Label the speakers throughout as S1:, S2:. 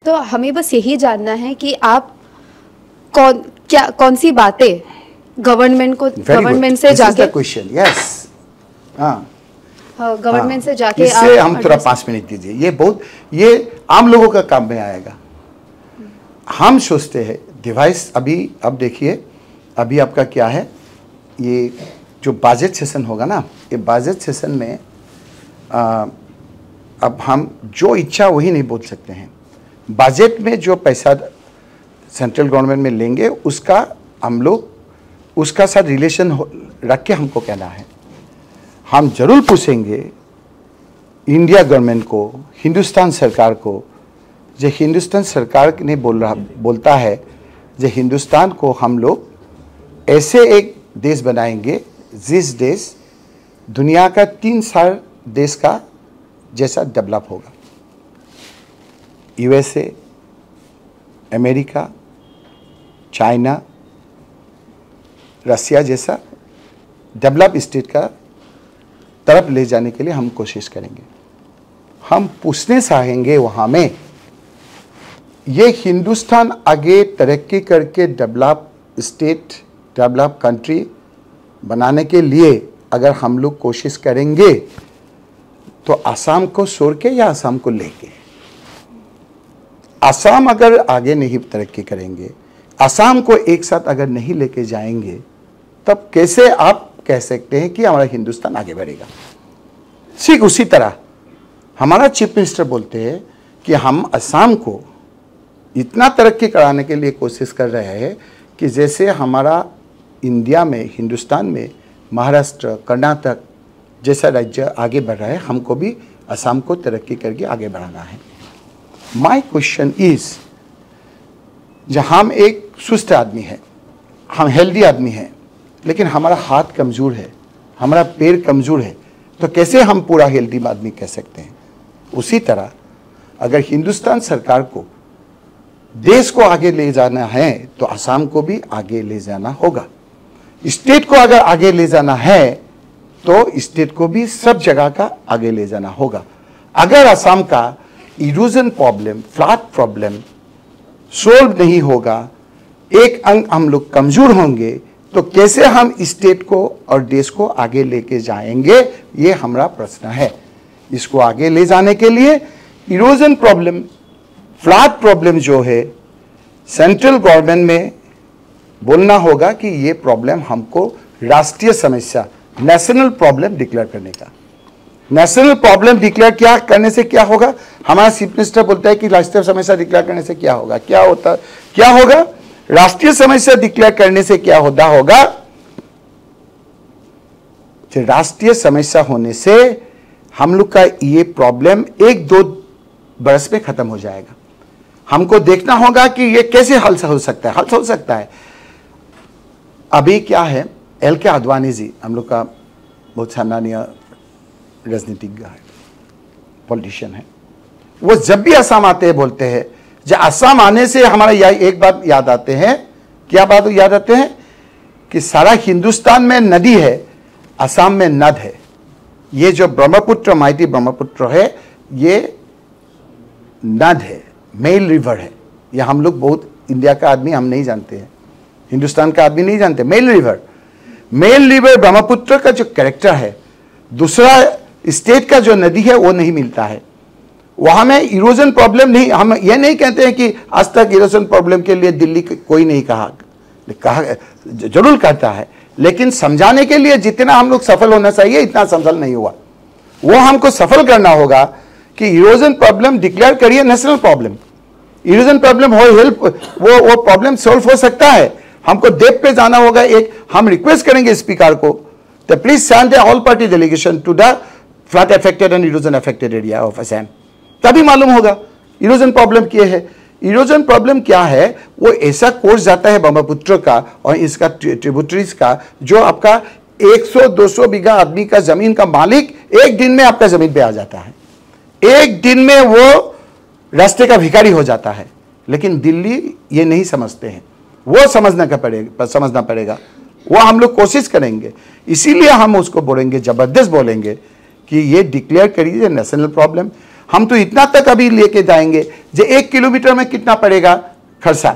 S1: तो हमें बस यही जानना है कि आप कौन सी बातें गवर्नमेंट से जाके
S2: क्वेश्चन यस
S1: गवर्नमेंट से जाके
S2: इससे हम थोड़ा 5 मिनट दीजिए। ये आम लोगों का काम में आएगा। हम सोचते हैं डिवाइस अब देखिए अभी आपका क्या है, ये जो बजट सेशन होगा ना, ये बजट सेशन में अब हम जो इच्छा वही नहीं बोल सकते हैं। बजट में जो पैसा सेंट्रल गवर्नमेंट में लेंगे उसका हम लोग उसका साथ रिलेशन रख के हमको कहना है। हम जरूर पूछेंगे इंडिया गवर्नमेंट को, हिंदुस्तान सरकार को, जो हिंदुस्तान सरकार ने बोलता है जो हिंदुस्तान को हम लोग ऐसे एक देश बनाएंगे जिस देश दुनिया का 3 देश का जैसा डेवलप होगा। यूएसए, अमेरिका, चाइना, रसिया जैसा डेवलप स्टेट का तरफ ले जाने के लिए हम कोशिश करेंगे। हम पूछने चाहेंगे वहाँ में ये हिंदुस्तान आगे तरक्की करके डेवलप स्टेट, डेवलप कंट्री बनाने के लिए अगर हम लोग कोशिश करेंगे तो आसाम को छोड़ के या आसाम को लेके, आसाम अगर आगे नहीं तरक्की करेंगे, आसाम को एक साथ अगर नहीं लेके जाएंगे, तब कैसे आप कह सकते हैं कि हमारा हिंदुस्तान आगे बढ़ेगा। ठीक उसी तरह हमारा चीफ मिनिस्टर बोलते हैं कि हम असम को इतना तरक्की कराने के लिए कोशिश कर रहे हैं कि जैसे हमारा इंडिया में, हिंदुस्तान में महाराष्ट्र, कर्नाटक जैसा राज्य आगे बढ़ रहा है, हमको भी असम को तरक्की करके आगे बढ़ाना है। माय क्वेश्चन इज, जहाँ हम एक सुस्त आदमी है, हम हेल्दी आदमी हैं, लेकिन हमारा हाथ कमज़ोर है, हमारा पैर कमज़ोर है, तो कैसे हम पूरा हेल्दी आदमी कह सकते हैं। उसी तरह अगर हिंदुस्तान सरकार को देश को आगे ले जाना है तो असम को भी आगे ले जाना होगा। स्टेट को अगर आगे ले जाना है तो स्टेट को भी सब जगह का आगे ले जाना होगा। अगर असम का erosion problem, flood problem solve नहीं होगा, एक अंग हम लोग कमजोर होंगे, तो कैसे हम स्टेट को और देश को आगे लेके जाएंगे, ये हमारा प्रश्न है। इसको आगे ले जाने के लिए इरोजन प्रॉब्लम, फ्लड प्रॉब्लम जो है, सेंट्रल गवर्नमेंट में बोलना होगा कि ये प्रॉब्लम हमको राष्ट्रीय समस्या, नेशनल प्रॉब्लम डिक्लेयर करने का। नेशनल प्रॉब्लम डिक्लेयर क्या करने से क्या होगा, हमारा चीफ मिनिस्टर बोलता है कि राष्ट्रीय समस्या डिक्लेयर करने से क्या होगा, क्या होगा राष्ट्रीय समस्या डिक्लेयर करने से क्या होगा, राष्ट्रीय समस्या होने से हम लोग का ये प्रॉब्लम 1-2 बरस में खत्म हो जाएगा। हमको देखना होगा कि ये कैसे हल हो सकता है। अभी क्या है, LK आडवाणी जी हम लोग का बहुत सम्मानीय राजनीतिज्ञ है, पॉलिटिशियन है, वो जब भी असम आते हैं बोलते हैं, जब असम आने से हमारा एक बात याद आते हैं, क्या बात याद आते हैं कि सारा हिंदुस्तान में नदी है, असम में नद है। ये जो ब्रह्मपुत्र, माइटी ब्रह्मपुत्र है, ये नद है, मेल रिवर है। ये हम लोग बहुत, इंडिया का आदमी हम नहीं जानते हैं, हिंदुस्तान का आदमी नहीं जानते। मेल रिवर ब्रह्मपुत्र का जो कैरेक्टर है, दूसरा स्टेट का जो नदी है वो नहीं मिलता है। वहां में इरोजन प्रॉब्लम नहीं, हम ये नहीं कहते हैं कि आज तक इरोजन प्रॉब्लम के लिए दिल्ली कोई नहीं कहा जरूर कहता है, लेकिन समझाने के लिए जितना हम लोग सफल होना चाहिए इतना सफल नहीं हुआ। वो हमको सफल करना होगा कि इरोजन प्रॉब्लम डिक्लेयर करिए नेशनल प्रॉब्लम। इरोजन प्रॉब्लम हो हेल्प, वो प्रॉब्लम सॉल्व हो सकता है। हमको डेप पे जाना होगा। एक हम रिक्वेस्ट करेंगे स्पीकर को, तो please send a all party delegation to the flood affected and erosion affected area of Assam, तभी मालूम होगा इरोजन प्रॉब्लम क्या है। इरोजन प्रॉब्लम क्या है, वो ऐसा कोर्स जाता है ब्रह्मपुत्र का और इसका ट्रिब्यूटरीज का, जो आपका 100-200 बीघा आदमी का जमीन का मालिक एक दिन में आपका जमीन पे आ जाता है, एक दिन में वो रास्ते का भिखारी हो जाता है। लेकिन दिल्ली ये नहीं समझते हैं, वो समझना पड़ेगा। वो हम लोग कोशिश करेंगे, इसीलिए हम उसको बोलेंगे, जबरदस्त बोलेंगे कि ये डिक्लेयर करिए नेशनल प्रॉब्लम। हम तो इतना तक अभी लेके जाएंगे जो 1 किलोमीटर में कितना पड़ेगा खर्चा,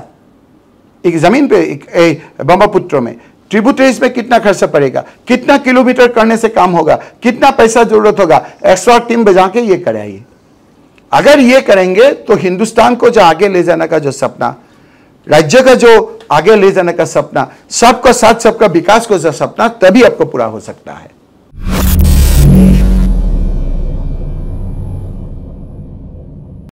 S2: एक जमीन पे ब्रह्मपुत्र में ट्रिब्यूटरीज में कितना खर्चा पड़ेगा, कितना किलोमीटर करने से काम होगा, कितना पैसा जरूरत होगा, एक्स्ट्रा टीम बजा के ये कराइए। अगर ये करेंगे तो हिंदुस्तान को जो आगे ले जाने का जो सपना, राज्य का जो आगे ले जाने का सपना, सबका साथ सबका विकास को जो सपना, तभी आपको पूरा हो सकता है।